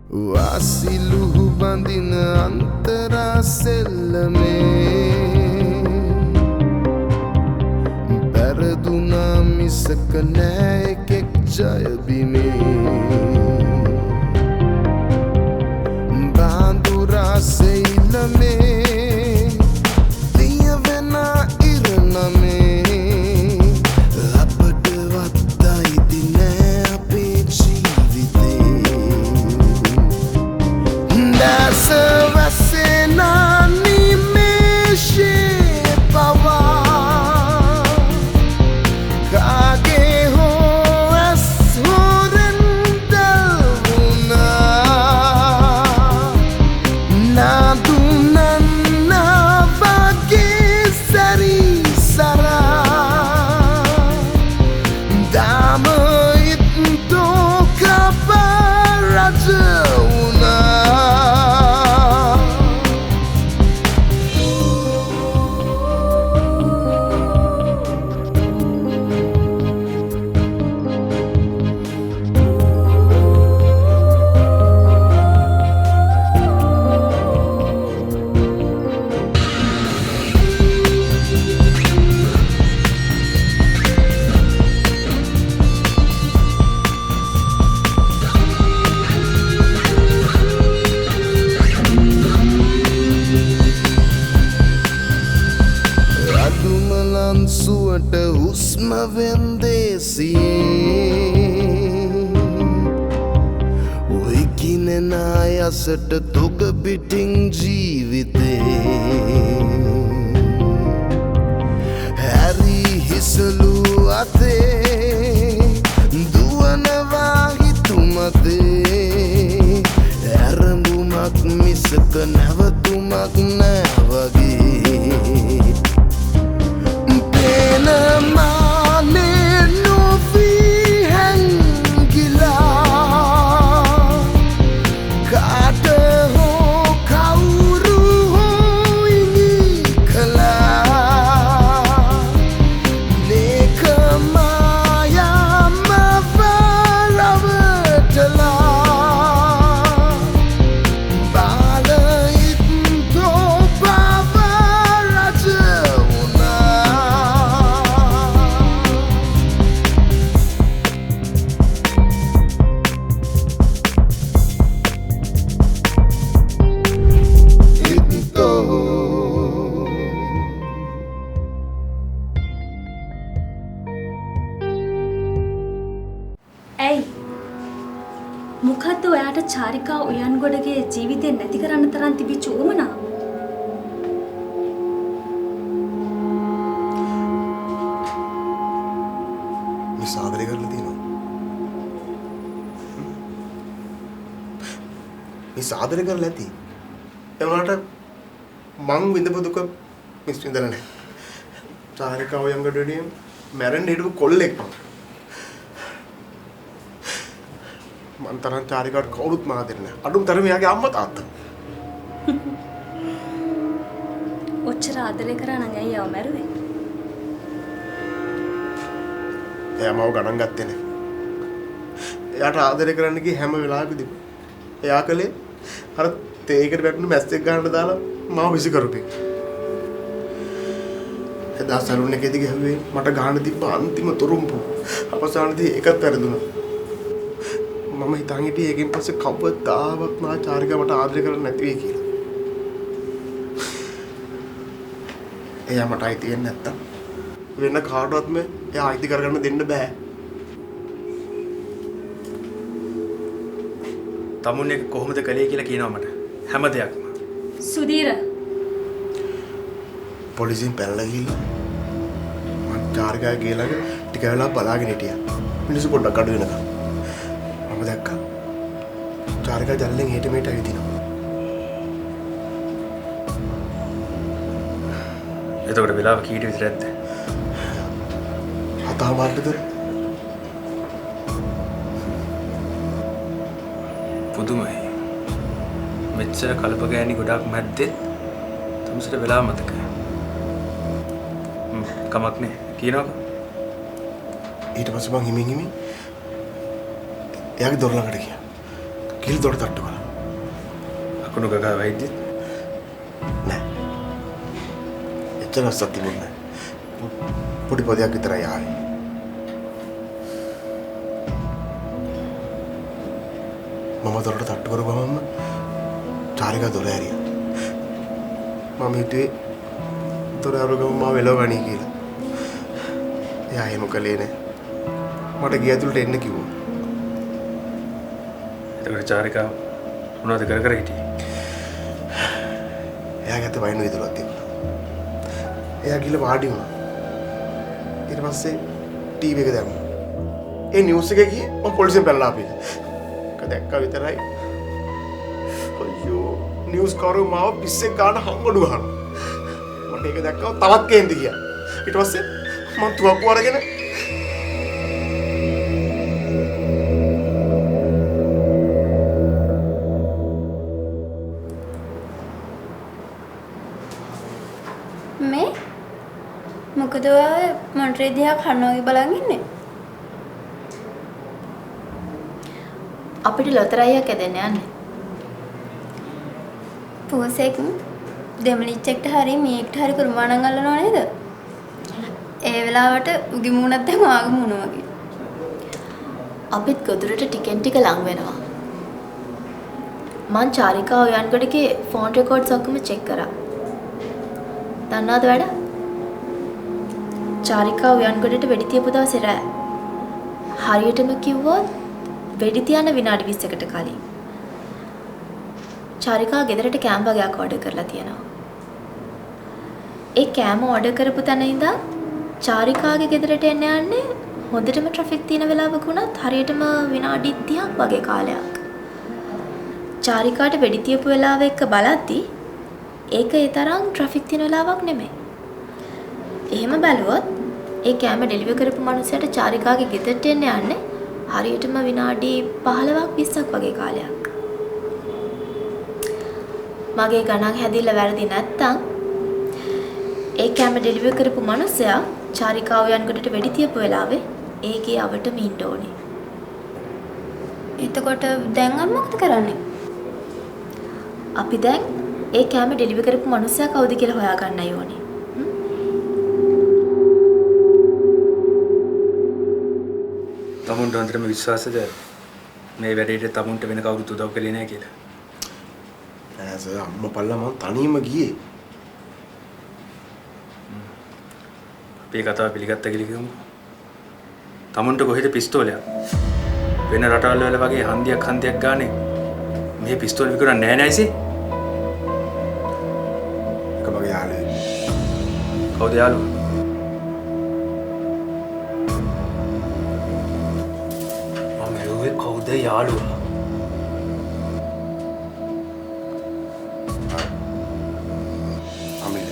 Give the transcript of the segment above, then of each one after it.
वासिलुहु बंदिन अंतरा सेल्लमे परदुना मिसक नෑයෙක් ජය බිමේ बांदुरा सेइलमे दियවෙන ඉරණමේ सुवट हुस्म वेंदेसिये ඔයකින නායසට තොග පිටින් ජීවිතේ හැරි හිසලු අතේ දුවනවා හිතුමතේ ඇරඹුමක් මිසක නැවතුමක් නෑ වගේ මොකද්ද ඔයාට චාරිකා උයන්ගොඩගේ ජීවිතේ නැති කරන්න තරම් තිබිච්ච උවමනා? මේ සාදරය කරලා තියෙනවා. මේ සාදරය කරලා ඇති. ඒ වුණාට මං විඳපු දුක මිස් විඳලා නැහැ. චාරිකා උයන්ගොඩේ මැරෙන්න හිටපු කොල්ලෙක් මම. මන් තරම් චාරිකාට කවුරුත් මා දෙන්නේ නැහැ. අඩුම තරමේ යාගේ අම්මා තාත්තා. ඔච්චර ආදරේ කරා නම් ඇයි ආව මැරුවේ? එයා මාව ගණන් ගත්තේ නැහැ. එයාට ආදරේ කරන්න ගිය හැම වෙලාවෙකදීම එයා කලේ අර තේයකට වැටුණු මැස්සෙක් ගන්නට දාලා මාව විසි කරපේ. එදා සරුන් එකේදී ගහුවේ මට ගහන්න තිබ්බ අන්තිම තුරුම්පු. අවසානයේදී ඒකත් වැරදුනා. මම හිතන් හිටියේ ඒකෙන් පස්සේ කවදාවත් මා චාරිකා මට ආදරය කරන්නේ නැති වෙයි කියලා. එයා මට අයිති වෙන්නේ නැත්තම් වෙන කාටවත් මේ එයා අයිති කරගන්න දෙන්න බෑ. තමුන් එක කොහොමද කලේ කියලා කියනවා මට හැම දෙයක්ම. සුදීර පොලිසියෙන් පැනලා ගිහිල්ලා මම චාරිකා ගේලඟ ටික වෙලා බලාගෙන හිටියා. මිනිස්සු පොඩ්ඩක් අඩු වෙනකම්. මම දැක්කා චාරිකා ජල්ලෙන් හෙට මෙහෙට ඇවිදිනවා. එතකොට වෙලාව කීට විතරද? 7:00 විතර. පුදුමයි. මෙච්චර කලප ගෑණි ගොඩක් මැද්දේ තුන්සට වෙලාව මතකයි. කමක් නෑ කියනකො. ඊට පස්සේ මං හිමින් එයාගේ දොර ළඟට ගියා. කිල් දොර තට්ටු කළා. ලකුණු ගගා වයිද්දි නෑ. එච්චර සත්‍ය මොන්නේ. පොඩි පොදයක් විතරයි ආවේ. මම දොරට තට්ටු කරපුවම චාරිකා දොර ඇරියා. මම හිතුවේ දොර අරගම මාව එලව ගනී කියලා. එයා එහෙම කළේ නෑ. මට ගේ ඇතුළට එන්න කිව්වා. එතකොට චාරිකා මොනවද කර කර හිටියේ? එයා ගැත වයින් විදුරක් තිබුණා. එයා ගිහලා වාඩි වුණා. ඊට පස්සේ ටීවී එක දැම්මා. ඒ නිවුස් එකේ ගියේ මම පොලිසියෙන් පැනලා ආපේ. ඒක දැක්කා විතරයි. අයියෝ නිවුස් කවරේ මාව පිස්සෙක් ගන්න හම්බඩු ගහනවා. මට ඒක දැක්කම තවත් කේන්ති ගියා. ඊට පස්සේ මම තුවක්කු අරගෙන මේ මොකද ඔය මොන්ට්‍රේ දිහා කන්නෝගේ බලන් ඉන්නේ? අපිට ලොතරැයියක් ඇදෙන්න යන්නේ. පූසෙක් දෙමලිච්චෙක්ට හරි මේකට හරි කුරුමානම් අල්ලනව නේද? ඒ වෙලාවට උගේ මූණත් දැන් ආගේ මූණ වගේ. අපිත් ගොදුරට ටිකෙන් ටික ලං වෙනවා. මං චාරිකා උයන්ගොඩගේ ෆෝන් රෙකෝඩ්ස් ඔක්කොම චෙක් කරා. දන්නවද වැඩ? චාරිකා උයන්ගොඩට වෙඩි තියපු දවසේ රෑ. හරියටම කිව්වොත් වෙඩි තියන විනාඩි 20කට කලින් චාරිකා ගෙදරට කෑම වගේක් ඕඩර් කරලා තියෙනවා. ඒ කෑම ඕඩර් කරපු තැන ඉඳන් චාරිකාගේ ගෙදරට එන්න යන්නේ හොඳටම ට්‍රැෆික් තියෙන වෙලාවක වුණත් හරියටම විනාඩි 30ක් වගේ කාලයක්. චාරිකාට වෙඩි තියපු වෙලාව එක්ක බලද්දි ඒක ඒ තරම් ට්‍රැෆික් තියෙන වෙලාවක් නෙමෙයි. එහෙම බැලුවොත් ඒ කෑම ඩෙලිවර් කරපු මනුස්සයාට චාරිකාගේ ගෙදරට එන්න යන්නේ හරියටම විනාඩි 15ක් 20ක් වගේ කාලයක්. මගේ ගණන් හැදිලා වැරදි නැත්තම් ඒ කෑම ඩෙලිවර් කරපු මනුස්සයා චාරිකා උයන්ගොඩට වෙඩි තියපු වෙලාවේ ඒකේ අවටම ඉන්න ඕනේ. එතකොට දැන් අපි මොකද කරන්නේ? අපි දැන් ඒ කෑම ඩෙලිවර් කරපු මනුස්සයා කවුද කියලා හොයාගන්නයි ඕනේ. තමුන්ට හොඳටම විශ්වාසද මේ වැඩේට තමුන්ට වෙන කවුරුත් උදව් කළේ නැහැ කියලා? නෑ සර් අම්මා පල්ලා මම තනියම ගියේ. අපේ කතාව පිළිගත්ත කියලා කියමු. තමුන්ට කොහෙද පිස්තෝලයක්? වෙන රටවල් වල වගේ හන්දියක් ගානේ මේ පිස්තෝල විකුණන්නේ නැහැ නෑයිසේ. ඒක මගේ යාළුවෙක්. කවුද යාළුවා? කවුද යාළුවා? අමිල.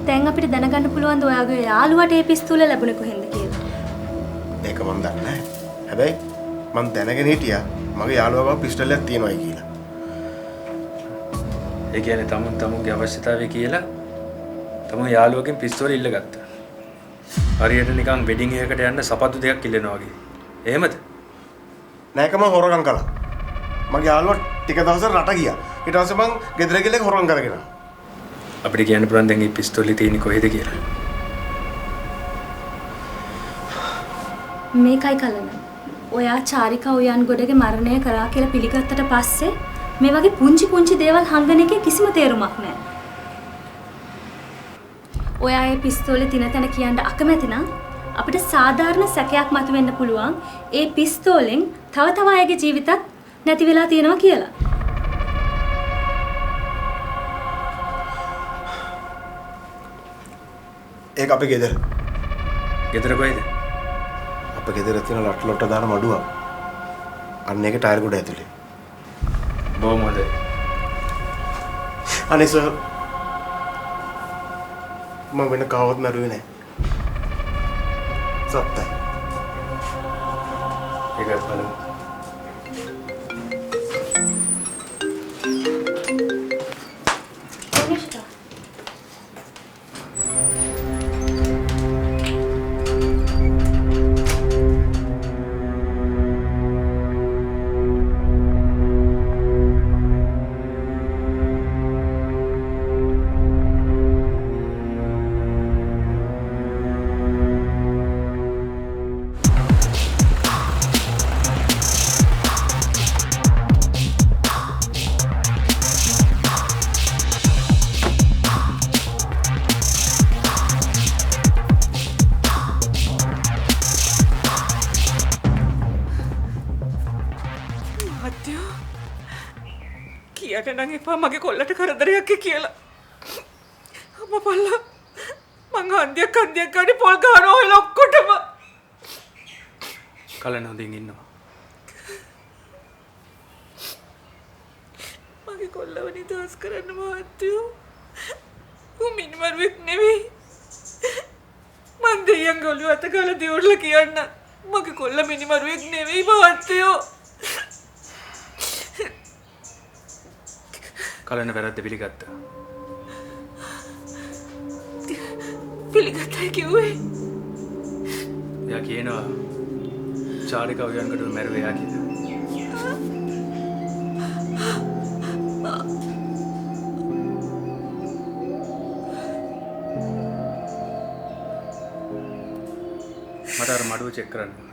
දැන් අපිට දැනගන්න පුළුවන් ද ඔයාගේ යාළුවාට ඒ පිස්තෝල ලැබුණේ කොහෙන්ද කියලා? ඒක මම දන්නේ නැහැ. හැබැයි මම දැනගෙන හිටියා මගේ යාළුවා ගාව පිස්ටල් එකක් තියෙනවායි කියලා. ඒ කියන්නේ තමුන්ගේ අවශ්‍යතාවය කියලා තමුන් යාළුවගෙන් පිස්තෝල ඉල්ලගත්තා. හරියට නිකන් වෙඩින් එකකට යන්න සපත්තු දෙකක් ඉල්ලනවා වගේ. එහෙමද? නෑක මම හොරගම් කළා. මගේ යාළුවා ටික දවසක් රට ගියා. ඊට පස්සේ මං ගෙදර ගිහලා හොරගම් කරගෙන ආවා. අපිට කියන්න පුළුවන් දැන් මේ පිස්තෝලේ තියෙන්නේ කොහෙද කියලා. මේකයි කලන. ඔයා චාරිකා උයන්ගොඩගේ මරණය කරා කියලා පිළිගත්තට පස්සේ මේ වගේ පුංචි දේවල් හංගන එකේ කිසිම තේරුමක් නැහැ. ඔයා ඒ පිස්තෝලේ තින තැන කියන්න අකමැති නම් අපිට සාධාරණ සැකයක් මතුවෙන්න පුළුවන් ඒ පිස්තෝලෙන් තව අයගේ ජීවිතත් නැති වෙලා තියෙනවා කියලා. ඒක අපේ ගෙදර. ගෙදර කොහෙද? අපේ ගෙදර තියෙන ලොට්ට දාන මඩුව. අන්න ඒක ටයර් ගොඩ ඇතුලේ. බොහොම හොඳයි. අනේ සර් මම වෙන කවවත් මරුවේ නැහැ. සත්‍යයි. ඒකත් බලමු. මහත්තයෝ කියන්න නම් එපා මගේ කොල්ලට කරදරයක් කියලා. අම්මා පල්ලා මං හන්දියක් ගානේ පොල් ගහනවා ඔය ලොක්කොටම. කලන හොඳින් ඉන්නවා. මගේ කොල්ලව නිදහස් කරන්න මහත්තයෝ. ඌ මිනිමරුවෙක් නෙවෙයි. මං දෙයියන් ගොළු අත ගාලා දියුරලා කියන්න. මගේ කොල්ල මිනිමරුවෙක් නෙවෙයි මහත්තයෝ. කලන වැරද්ද පිළිගත්තා. පිළිගත්තයි කිව්වේ. එයා කියනවා චාරිකා උයන්කඩුව මැරුවේ එයා කියලා. මට අර මඩුව චෙක් කරන්න ඕන.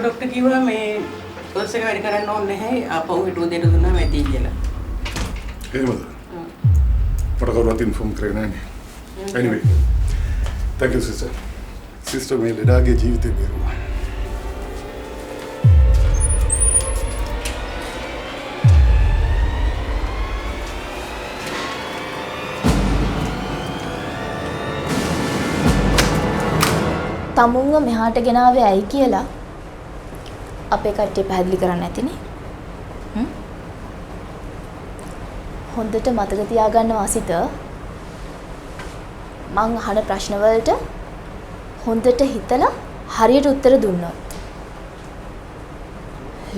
डॉक्टर किया मैं बस से गाड़ी करना ओन है आप इटू दे दुना मैं दी गेला हेमंत पटकवरात इन्फॉर्म करेना है एनीवे थैंक यू सिस्टर में लेडागे जीवित मेरू තමුන්ව මෙහාට ගෙනාවේ ඇයි කියලා අපේ කට්ටිය පැහැදිලි කරන්න නැතිනේ. හොඳට මතක තියාගන්න වාසිත මං අහන ප්‍රශ්න වලට හොඳට හිතලා හරියට උත්තර දුන්නොත්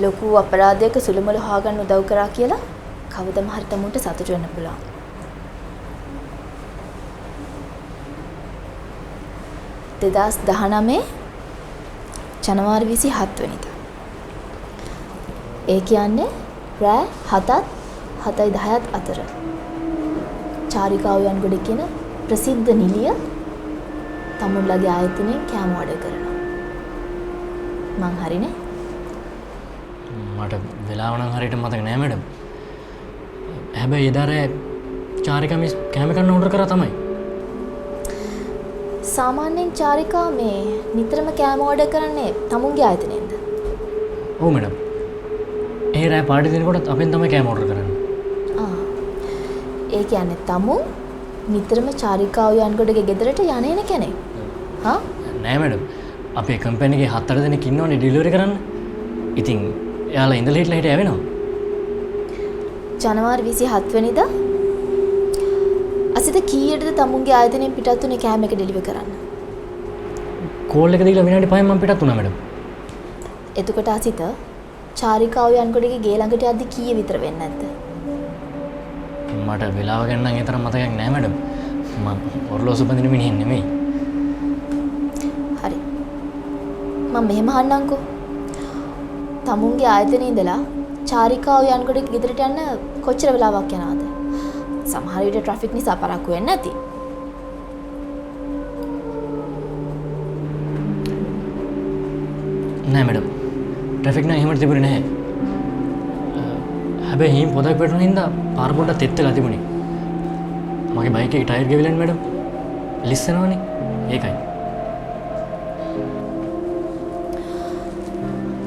ලොකු අපරාධයක සුළුමළු හොයාගන්න උදව් කරා කියලා කවදම හරි තමුන්ට සතුටු වෙන්න පුළුවන්. දෙදස් 19 ජනවාරි 27 වෙනිදා. ඒ කියන්නේ රෑ 7:10 අතර. චාරිකා උයන්ගොඩ කියන ප්‍රසිද්ධ නිලිය තමුන්ලගේ ආයතනයෙන් කෑම ඕඩර් කරනවා. මං හරිනේ? මට වෙලාව නම් හරියට මතක නෑ මැඩම්. හැබැයි එදාරේ චාරිකා මිස් කෑම කන්න ඕඩර් කරා තමයි. සාමාන්‍යයෙන් චාරිකා මේ නිතරම කෑම ඕඩර් කරන්නේ තමුන්ගේ ආයතනයෙන්ද? ඔව් මැඩම්. ඒ රෑ පාටි දෙනකොටත් අපෙන් තමයි කෑම ඕඩර් කරන්නේ. ඒ කියන්නේ තමුන් නිතරම චාරිකා උයන්ගොඩගේ ගෙදරට යන්නේ කෙනෙක්. හා? නෑ මැඩම්. අපේ කම්පැනි එකේ 7 දෙනෙක් ඉන්නවනේ ඩෙලිවරි කරන්න. ඉතින් එයාලා ඉඳලා හිටලා හිට යවෙනවා. ජනවාරි 27 වෙනිදා අසිත කීයටද තමුන්ගේ ආයතනයෙන් පිටත් උනේ කෑම එක ඩෙලිවර් කරන්න? කෝල් එක දීලා විනාඩි 5න් මම පිටත් වුණා මැඩම්. එතකොට අසිත චාරිකාව යන්කොඩගේ ගේ ළඟට යද්දි කීය විතර වෙන්නේ නැද්ද? මට වෙලාව ගැන නම් ඒ තරම් මතකයක් නෑ මැඩම්. මම ඔර්ලෝසු බඳින මිනිහෙක් නෙමෙයි. හරි. මම මෙහෙම අහන්නම්කෝ. තමුන්ගේ ආයතනයේ ඉඳලා චාරිකාව යන්කොඩගේ ගෙදරට යන්න කොච්චර වෙලාවක් යනවද? සමහර විට ට්‍රැෆික් නිසා පරක්කු වෙන්නේ නැති. නෑ මැඩම්. ට්‍රැෆික් නම් එහෙම තිබුණේ නැහැ. හැබැයි හිම් පොදක් වැටුණ හින්දා පාර පොඩ්ඩක් තෙත් වෙලා තිබුණේ. මගේ බයික් එකේ ටයර් ගෙවිලානේ මැඩම්. ලිස්සනවනේ. ඒකයි.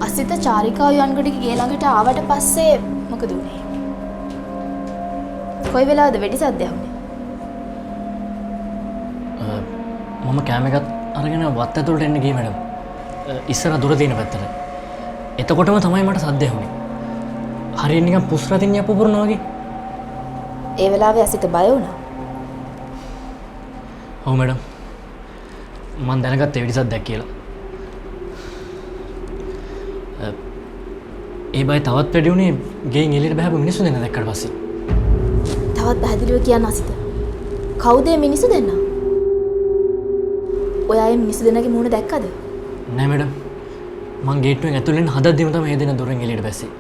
අසිත චාරිකාව යන්කොඩගේ ගේ ළඟට ආවට පස්සේ මොකද උනේ? කොයි වෙලාවද වෙඩි සද්දයක් වුනේ? මම කෑම එකත් අරගෙන වත් ඇතුළට එන්න ගියේ මැඩම්. ඉස්සර දුර තියෙන පැත්තට. එතකොටම තමයි මට සද්ද ඇහුනේ. හරියට නිකන් පුස් රතින් යප්පු පුරනවා වගේ. ඒ වෙලාවේ අසිත බය වුණා. ඔව් මැඩම්. මම දැනගත්තේ වෙඩි සද්දයක් කියලා. ඒ බය තවත් වැඩි වුණේ ගෙයින් එළියට බහපු මිනිස්සු දෙන්න දැක්කට පස්සේ. තවත් පැහැදිලිව කියන්න අසිත. කවුද මේ මිනිස්සු දෙන්න? ඔයා මේ මිනිස්සු දෙන්නගේ මූණ දැක්කද? නෑ මැඩම්. මං ගේට්ටුවෙන් ඇතුළෙන් හදද්දිම තමයි මේ දෙන දොරෙන් එළියට බැස්සේ.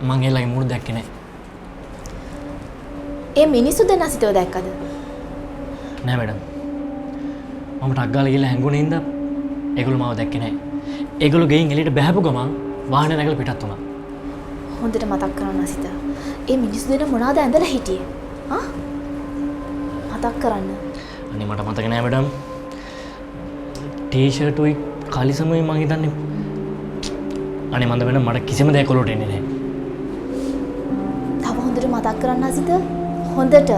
මං එයාලගේ මූණ දැක්කේ නෑ. ඒ මිනිස්සු දෙන්න අසිතව දැක්කද? නෑ මැඩම්. මම ටක් ගාලා ගිහලා හැංගුණේ හින්දා ඒගොල්ලෝ මාව දැක්කේ නෑ. ඒගොල්ලෝ ගෙයින් එළියට බහපු ගමන් වාහනේ නැගලා පිටත් වුණා. හොඳට මතක් කරගන්න අසිත. ඒ මිනිස්සු දෙන්න මොනවාද ඇඳලා හිටියේ? ආ? මතක් කරන්න. අනේ මට මතක නෑ මැඩම්. ටී-ෂර්ට් උයි කලිසමුයි මං හිතන්නේ. අනේ මන්ද වෙන මට කිසිම දෙයක් ඔලුවට එන්නේ නැහැ. තව හොඳට මතක් කරන්න අසිත. හොඳට.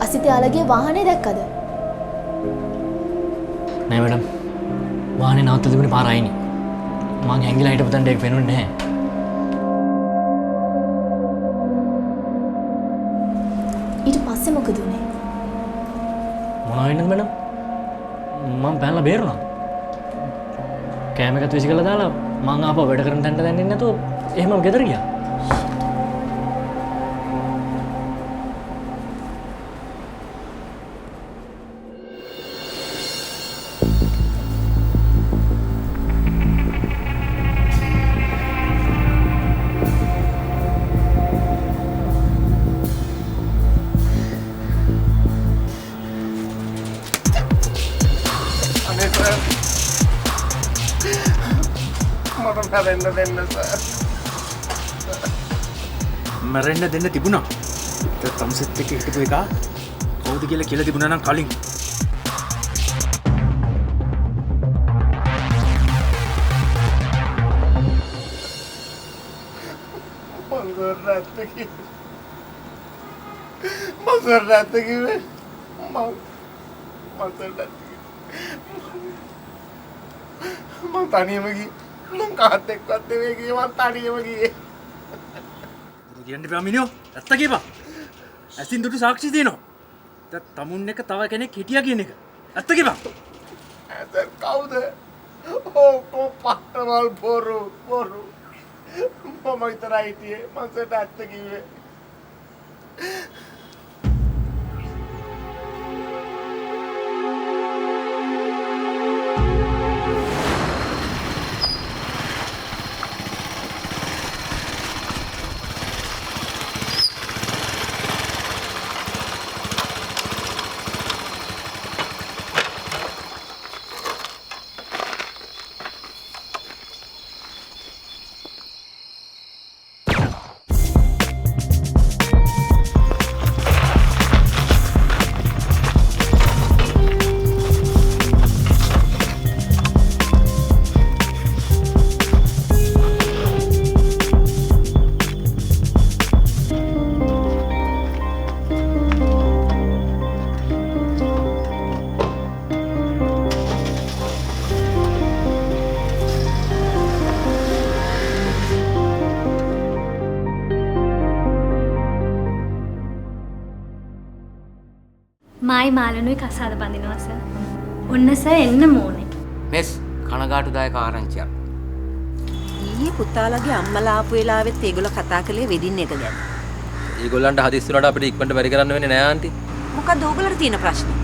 අසිත යාළගේ වාහනේ දැක්කද? නෑ මැඩම්. වාහනේ නවත්තලා තිබුණේ පාර අයිනේ. මං හැංගිලා හිටපු තැනට ඒක පේනුනේ නැහැ. ඊට පස්සේ මොකද උනේ? මොනවා වෙන්නද මැඩම්? මම පැනලා බේරුණා. කෑම එකත් විසිකලා දාලා මං ආපහු වැඩ කරන තැනට දැන් එන්නේ නැතුව එහෙමම ගෙදර ගියා. මැරෙන්න දෙන්න තිබුණා. ඒ තම්සෙත් එක්ක හිටපු එක කවුද කියලා තිබුණා නම් කලින්. මං තනියම ගියේ. මං කාත් එක්කත් නෙවෙයි ගියේ. මං තනියම ගියේ. කියන්න එපා මිනිහෝ. ඇත්ත කියපන්. ඇසින් දුටු සාක්ෂි තියෙනවා. දැන් තමුන් එක තව කෙනෙක් හිටියා කියන එක. ඇත්ත කියපන්. ඇත්ත කවුද? ඕ පටවල් බොරු. මම විතරයි හිටියේ. මං සෙට ඇත්ත කිව්වේ. මායි මාලනුයි කසාද බඳිනවා සර්. ඔන්න සර් එන්න ඕනේ. මෙස් කනගාටුදායක ආරංචියක්. ඊයේ පුතාලගේ අම්මලා ආපු වෙලාවෙත් ඒගොල්ලෝ කතා කළේ වෙඩින් එක ගැන. ඒගොල්ලන්ට හදිස්සි වුණාට අපිට ඉක්මනට වැඩි කරන්න වෙන්නේ නෑ ආන්ටි. මොකද ඕගොල්ලන්ට තියෙන ප්‍රශ්නේ?